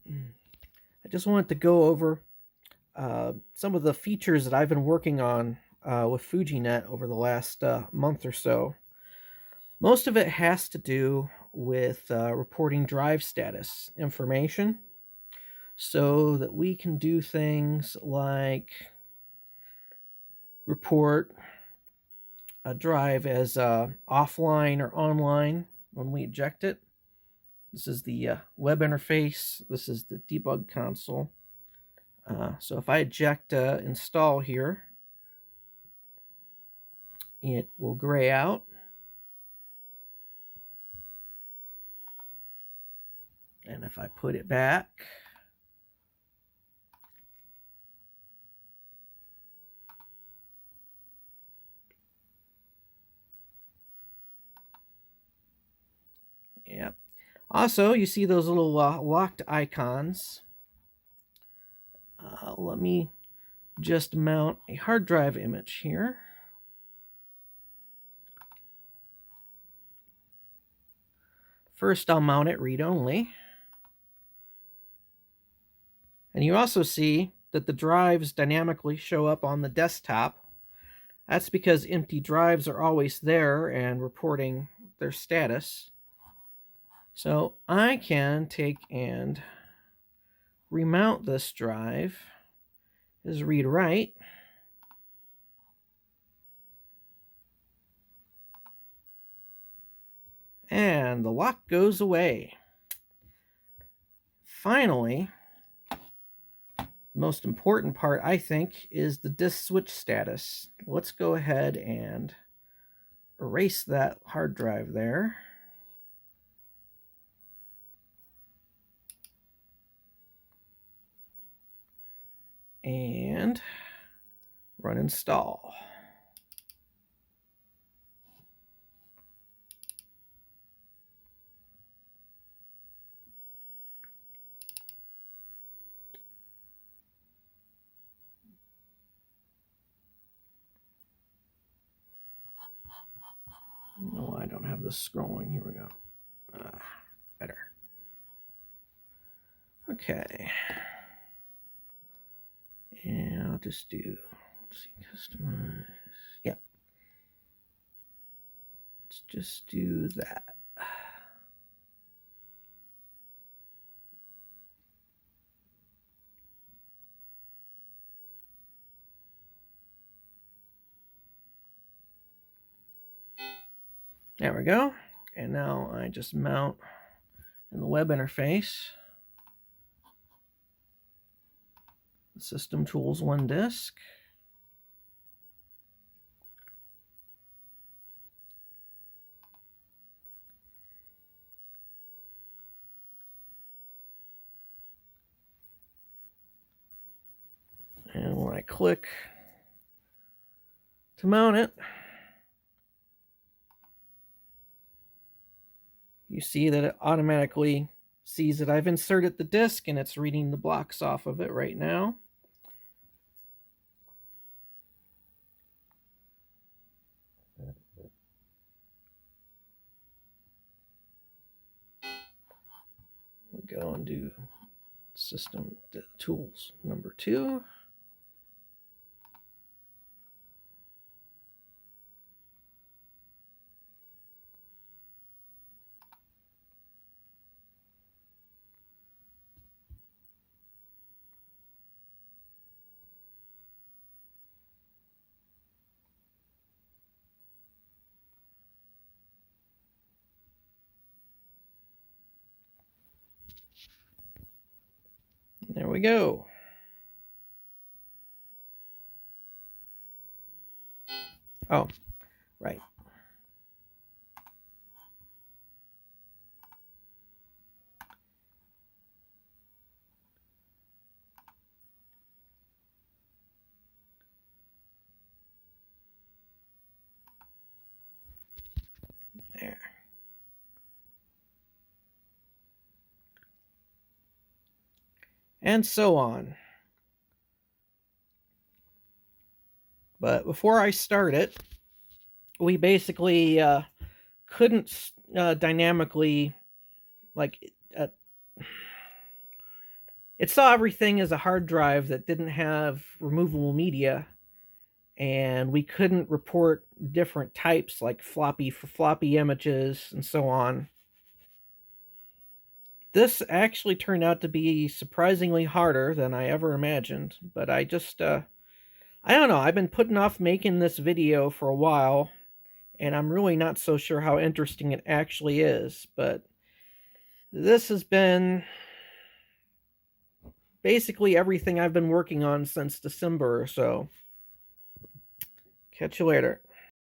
I just wanted to go over some of the features that I've been working on with fujinet over the last month or so. Most of it has to do with reporting drive status information so that we can do things like report a drive as offline or online when we eject it. This is the web interface. This is the debug console. So if I eject install here, it will gray out. And if I put it back, yep. Also, you see those little locked icons. Let me just mount a hard drive image here. First, I'll mount it read-only. And you also see that the drives dynamically show up on the desktop. That's because empty drives are always there and reporting their status. So I can take and remount this drive as read-write. And the lock goes away. Finally, the most important part, I think, is the disk switch status. Let's go ahead and erase that hard drive there. And run install. No, I don't have this scrolling. Here we go. Better. Okay. And I'll just do, let's see, customize. Yeah. Let's just do that. There we go. And now I just mount in the web interface the System Tools 1 disk. And when I click to mount it, you see that it automatically sees that I've inserted the disk and it's reading the blocks off of it right now. We go and do System Tools number 2. There we go. Oh, right. There. And so on. But before I start it, we basically couldn't dynamically, like, It saw everything as a hard drive that didn't have removable media, and we couldn't report different types like floppy for floppy images and so on. This actually turned out to be surprisingly harder than I ever imagined, but I don't know, I've been putting off making this video for a while, and I'm really not so sure how interesting it actually is, but this has been basically everything I've been working on since December or so. Catch you later.